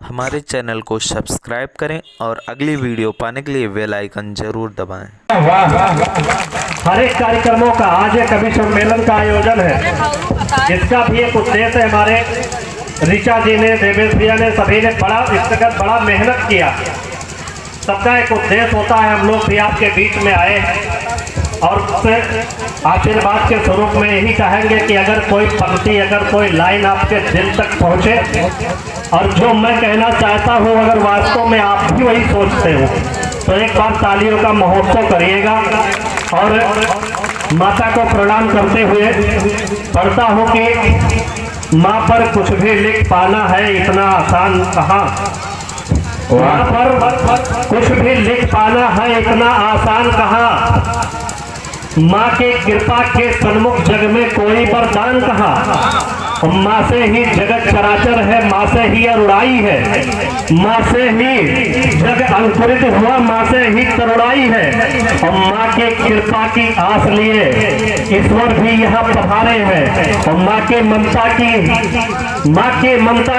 हमारे चैनल को सब्सक्राइब करें और अगली वीडियो पाने के लिए बेल आइकन जरूर दबाएं। हर एक कार्यक्रमों का आज एक कवि सम्मेलन का आयोजन है, जिसका भी एक उद्देश्य है। हमारे ऋचा जी ने, देवेश भैया ने, सभी ने बड़ा मेहनत किया। सबका एक उद्देश्य होता है। हम लोग भी आपके बीच में आए और आशीर्वाद के स्वरूप में यही कहेंगे कि अगर कोई पंक्ति, अगर कोई लाइन आपके दिल तक पहुंचे और जो मैं कहना चाहता हूं अगर वास्तव में आप भी वही सोचते हो, तो एक बार तालियों का महोत्सव करिएगा। और माता को प्रणाम करते हुए पढ़ता हूं कि माँ पर कुछ भी लिख पाना है इतना आसान कहाँ। माँ पर कुछ भी लिख पाना है इतना आसान कहाँ। माँ के कृपा के सन्मुख जग में कोई वरदान कहाँ। माँ से ही जगत चराचर है, माँ से ही अरुणाई है, माँ से ही जग अंकुरित हुआ, माँ से ही तरुणाई है। और माँ के कृपा की आस लिए ईश्वर भी यहाँ पधारे हैं। और माँ के ममता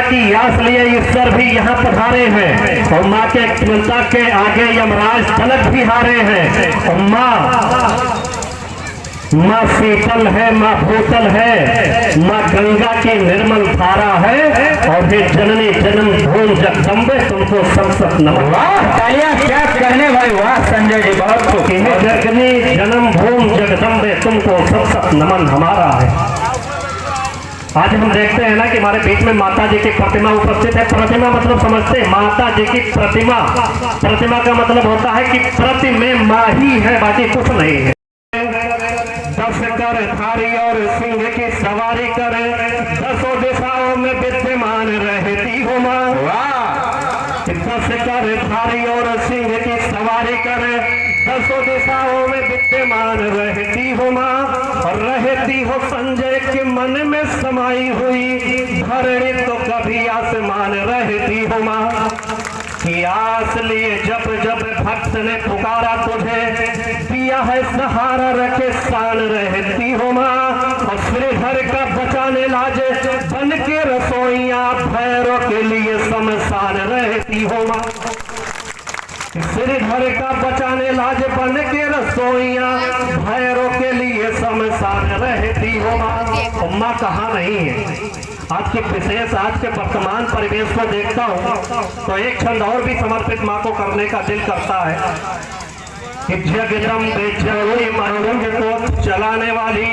की आस लिए ईश्वर भी यहाँ पधारे हैं। और माँ के ममता के आगे यमराज तलक भी हारे हैं। और माँ शीतल है, माँ भूतल है, माँ गंगा की निर्मल धारा है। और हे जननी जन्म भूमि जगदम्बे तुमको सब नमन। वाह, तालियां क्या कहने भाई, वाह संजय जी, बहुत खूब। हे जननी जन्म भूमि जगदम्बे तुमको सब नमन हमारा है। आज हम देखते हैं ना कि हमारे बीच में माता जी की प्रतिमा उपस्थित है। प्रतिमा मतलब समझते हैं, माता जी की प्रतिमा। प्रतिमा का मतलब होता है कि प्रति में माँ ही है, बाकी कुछ नहीं है। दस कर धारी और सिंह की सवारी कर, दसों दिशाओं में विद्यमान रहती हो माँ। दस कर धारी और सिंह की सवारी कर, दसों दिशाओं में विद्यमान रहती हो माँ। और रहती हो संजय के मन में समाई हुई, धरणी तो कभी आसमान रहती हो माँ। कि आस लिए जब जब भक्त ने पुकारा तुझे, दिया है सहारा रखे शान रहती हो माँ। और श्रीधर का बचाने लाजे बन के रसोइया, भैरों के लिए शमशान रहती हो माँ। श्रीधर का बचाने लाज बन के रसोइया, भैरों के लिए शमशान रहती हो माँ। माँ कहाँ नहीं है। आज के विशेष, आज के वर्तमान परिवेश को देखता हूँ तो एक छंद और भी समर्पित माँ को करने का दिल करता है कि जगदम्बे जननी माँ जग को चलाने वाली,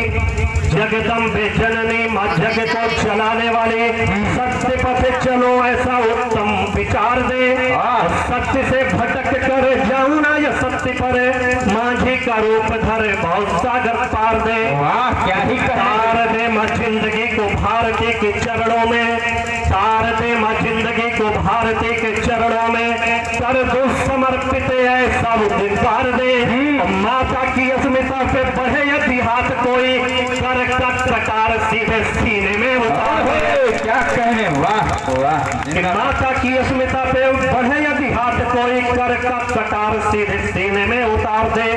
जगदम्बे जननी माँ जग को चलाने वाली, सत्य पथ चलो ऐसा उत्तम विचार दे। सत्य से भटक कर जाऊं ना यह सत्य पर, माझी का रूप धरे बहुत सागर पार दे। वाह, क्या ही तार दे माँ जिंदगी को भारती के चरणों में, तार दे माँ जिंदगी को भारती के चरणों में, कर दो समर्पित ऐसा उद्धार दे। माता की अस्मिता पे बढ़े यदि हाथ कोई, कर का कटार सीधे सीने में उतार दे। क्या कहने, वाह वाह। माता की अस्मिता पे बढ़े यदि हाथ कोई, कर का कटार सीधे सीने में उतार दे।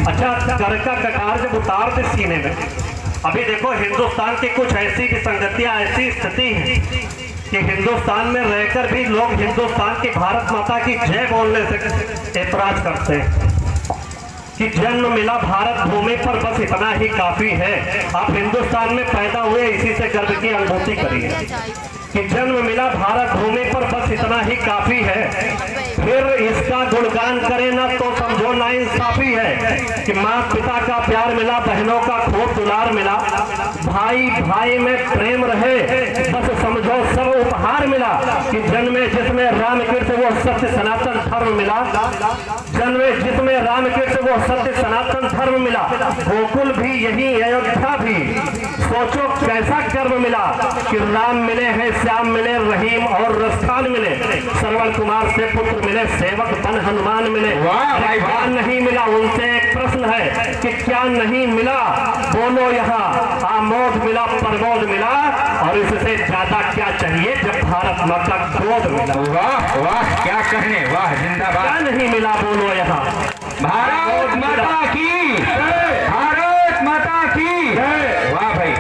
अच्छा, कर का कटार जब उतार दे सीने में, अभी देखो हिंदुस्तान की कुछ ऐसी विसंगतियां, ऐसी स्थिति है कि हिंदुस्तान में रहकर भी लोग हिंदुस्तान की भारत माता की जय बोलने से ऐतराज करते हैं कि जन्म मिला भारत भूमि पर बस इतना ही काफी है। आप हिंदुस्तान में पैदा हुए, इसी से गर्व की अनुभूति करिए कि जन्म मिला भारत भूमि पर बस इतना ही काफी है। फिर इसका गुणगान करे ना तो समझो ना इंसाफी है कि माँ पिता का प्यार मिला, बहनों का खूब दुलार मिला, भाई भाई में प्रेम रहे, बस समझो सब उपहार मिला। कि जन्मे जिसमें रामकृष्ण वो सत्य सनातन धर्म मिला, जन्मे जिसमें रामकृष्ण वो सत्य सनातन धर्म मिला। गोकुल भी यही, अयोध्या भी, सोचो कैसा कर्म मिला कि राम मिले हैं, श्याम मिले, रहीम और रस्थान मिले, श्रवण कुमार से पुत्र मिले, सेवक बन हनुमान मिले। क्या नहीं मिला, उनसे एक प्रश्न है कि क्या नहीं मिला, बोलो यहाँ। आमोद मिला, प्रमोद मिला, और इससे ज्यादा क्या चाहिए जब भारत माता क्रोध मिला। वाह वाह, क्या कहने, वाह जिंदाबाद। क्या नहीं मिला, बोलो यहाँ। भारत माता की, भारत माता की। वाह भाई,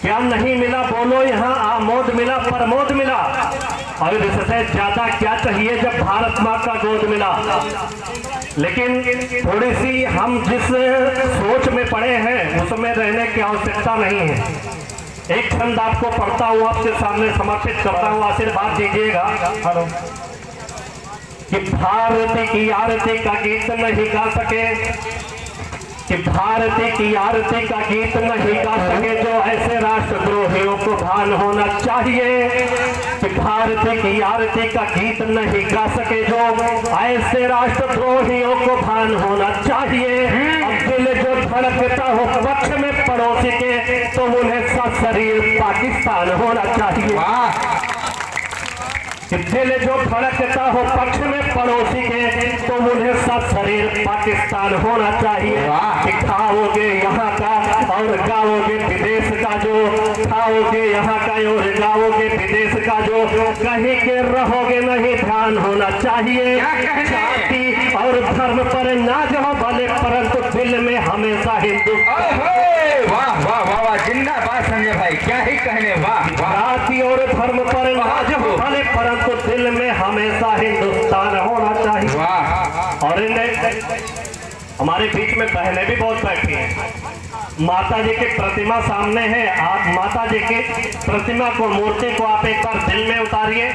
क्या क्या नहीं मिला बोलो, यहाँ आमोद मिला, प्रमोद मिला, और इससे ज्यादा क्या चाहिए जब भारत माँ का गोद मिला। लेकिन थोड़ी सी हम जिस सोच में पड़े हैं उसमें रहने की आवश्यकता नहीं है। एक छंद आपको पढ़ता हूँ, आपके सामने समर्पित करता हूँ, आशीर्वाद दीजिएगा। हेलो। कि भारती की आरती का गीत नहीं गा सके, कि भारती की आरती का गीत नहीं गा सके जो ऐसे राष्ट्रद्रोहियों को भान होना चाहिए। कि भारती की आरती का गीत नहीं गा सके जो ऐसे राष्ट्रद्रोहियों को भान होना चाहिए। अब दिल जो धड़कता हो पक्ष में पड़ोसी के तो उन्हें सशरीर पाकिस्तान होना चाहिए। कि दिल जो धड़कता हो पक्ष में पड़ोसी के तो उन्हें सशरीर पाकिस्तान होना चाहिए। कि खाओगे यहाँ का और गाओगे विदेश का जो, खाओगे यहाँ का और गाओगे विदेश का जो, कहीं के रहोगे नहीं ध्यान होना चाहिए। जाति और धर्म पर नाज हो भले परंतु दिल में हमेशा हिंदुस्तान। वाह वाह वाह वाह, जिंदाबाद संजय भाई, क्या ही कहने। वाह, जाति और धर्म पर नाज हो भले परंतु दिल में हमेशा हिंदुस्तान होना चाहिए। वाह। और हमारे बीच में बहनें भी बहुत बैठी हैं। माता जी की प्रतिमा सामने है, आप माता जी की प्रतिमा को, मूर्ति को आप एक बार दिल में उतारिए,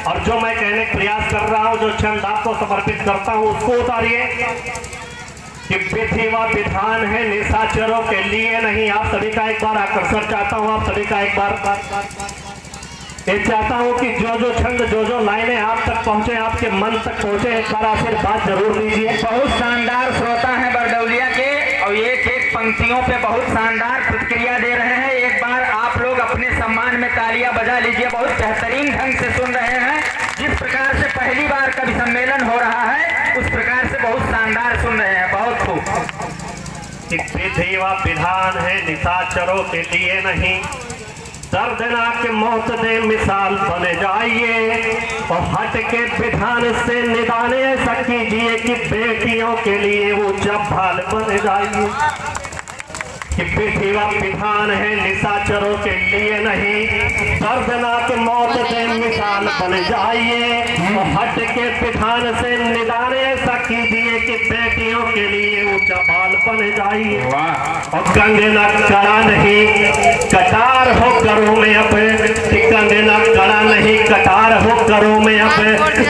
और जो मैं कहने का प्रयास कर रहा हूँ, जो छंद आपको समर्पित करता हूँ उसको उतारिए। कि विधि व विधान है निशाचरों के लिए नहीं। आप सभी का एक बार आकर्षण चाहता हूँ, आप सभी का एक बार ये चाहता हूँ कि जो जो छंद, जो जो लाइनें आप तक पहुँचे, आपके मन तक पहुँचे, एक बार आशीर्वाद जरूर दीजिए। बहुत शानदार श्रोता हैं बरदौलिया के, और एक एक पंक्तियों पे बहुत शानदार प्रतिक्रिया दे रहे हैं। एक बार आप लोग अपने सम्मान में तालियां बजा लीजिए। बहुत बेहतरीन ढंग से सुन रहे हैं। जिस प्रकार से पहली बार कभी सम्मेलन हो रहा है उस प्रकार से बहुत शानदार सुन रहे हैं। बहुत खूब। विधि व विधान है निशाचरों के लिए नहीं, दर्दनाक मौत दे मिसाल बन जाइए, और हट के विधान से निदान ऐसा कीजिए कि बेटियों के लिए ऊंचा भाल बन जाइए। कि विधि व विधान है निशाचरों के लिए नहीं, दर्दनाक मौत दे मिसाल बन जाइए, और हट के विधान से निदान ऐसा कीजिए कि बेटियों के लिए ऊंचा भाल बन जाइए। और कंगना कड़ा नहीं कटार हो करो में अब, कंगना कड़ा नहीं कटार हो करो में अब,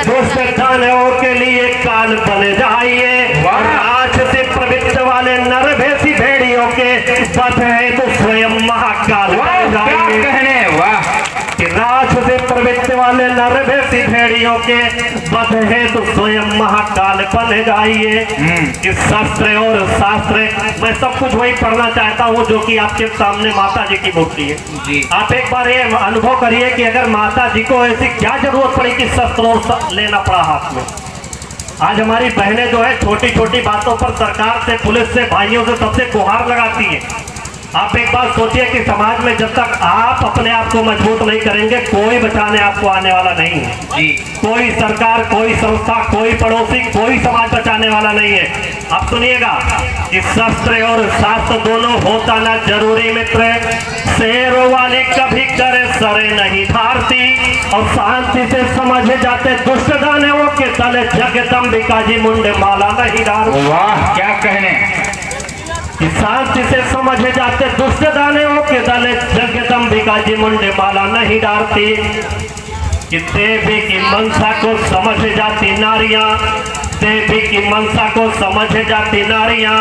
दुष्ट दानवों के लिए काल बन जाइए। राज से प्रवृत्त वाले नर भेसी भेड़ियों के बध है तो स्वयं महाकाल बन जाइए। कहने वाह। कि राज से प्रवृत्त वाले नर भेसी भेड़ियों के बध है तो स्वयं महाकाल बन जाइए। कि शस्त्र और शास्त्र, मैं सब कुछ वही पढ़ना चाहता हूँ जो कि आपके सामने माता जी की मूर्ति है जी। आप एक बार ये अनुभव करिए कि अगर माता जी को ऐसी क्या जरूरत पड़ी कि शस्त्र और लेना पड़ा हाथ में। आज हमारी बहनें जो है छोटी छोटी बातों पर सरकार से, पुलिस से, भाइयों से, सबसे गुहार लगाती है। आप एक बात सोचिए कि समाज में जब तक आप अपने आप को मजबूत नहीं करेंगे कोई बचाने आपको आने वाला नहीं है जी। कोई सरकार, कोई संस्था, कोई पड़ोसी, कोई समाज बचाने वाला नहीं है। अब सुनिएगा कि शस्त्र और शास्त्र दोनों होता ना जरूरी मित्र, शेरों वाले कभी करे सरे नहीं धारती, और शांति से समझ जाते दुष्ट दानवों के तले जगदम्बिका जी मुंडे माला नहीं डालती। वाह, क्या कहने। कि शांति से समझ जाते दुष्ट दानवों के तले जगदम्बिका जी मुंडे माला नहीं डालती। कि देवी की मनसा को समझ जाती नारियां, देवी की मनसा को समझ जाती नारियां,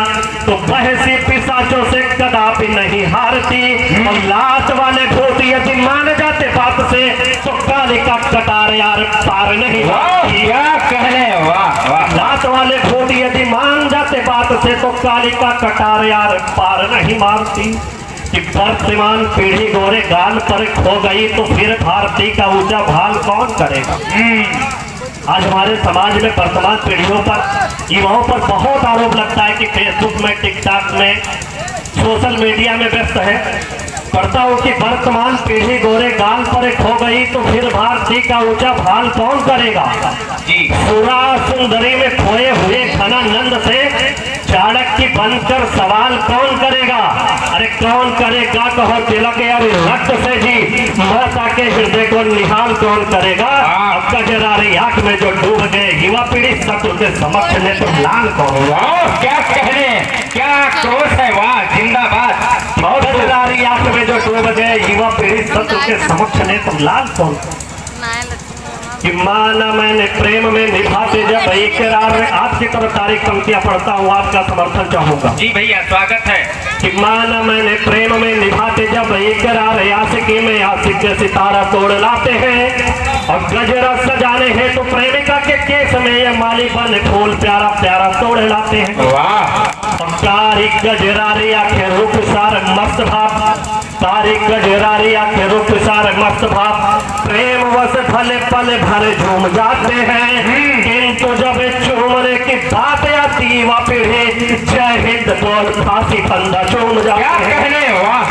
तो बहसी पिशाचों से कदापि नहीं हारती। और लात वाले भूत यदि मान जाते बात से तो काली का कटार यार पार नहीं मारती। क्या कहने। वाह वाह। लात वाले भूत यदि मान जाते बात से तो काली का कटार यार पार नहीं मारती। कि वर्तमान पीढ़ी गोरे गाल पर खो गई तो फिर भारती का ऊंचा भाल कौन करेगा। आज हमारे समाज में वर्तमान पीढ़ियों पर, युवाओं पर बहुत आरोप लगता है कि फेसबुक में, टिकटॉक में, सोशल मीडिया में व्यस्त है। पढ़ता हूँ कि वर्तमान पीढ़ी गोरे गाल पर खो गई तो फिर भारती का ऊंचा भाल कौन करेगा। जी। सुरा सुंदरी में खोए हुए घना नंद से चाणक्य बनकर सवाल कौन करेगा? अरे कौन करेगा कहो तिलक यार रक्त से जी माता के हृदय को निहाल कौन करेगा? अब कजरारी आंख में जो डूब गए युवा पीढ़ी शत्रु के समक्ष ने तो लाल कौन? वाह, क्या कहने, क्या आक्रोश है, वाह, जिंदाबाद। कजरारी आंख में जो डूब गए युवा पीढ़ी शत्रु के समक्ष ने तो लाल कौन? कि माना मैंने प्रेम में निभाते जब इकरार। आपकी तरफ तारीख पंक्तियां पढ़ता हूँ, आपका समर्थन चाहूंगा। जी भैया, स्वागत है। कि माना मैंने प्रेम में निभाते जब इकरार, आशिकी में आशिक के सितारा तोड़ लाते हैं। और गजरा सजाने हैं तो प्रेमिका के केस में ये माली बन फूल प्यारा प्यारा तोड़ लाते हैं। वाह, तारीख गजरारी आंखें रूप सार मस्त भाव, तारीख गजरारी आंखें रूप सार मस्त भाव। प्रेम वश भले पल भर झूम जाते हैं, किंतु जब चूमने की बात आती युवा पीढ़ी जय हिंद बोल फांसी फंदा चूम जाते हैं। क्या कहने, वाह।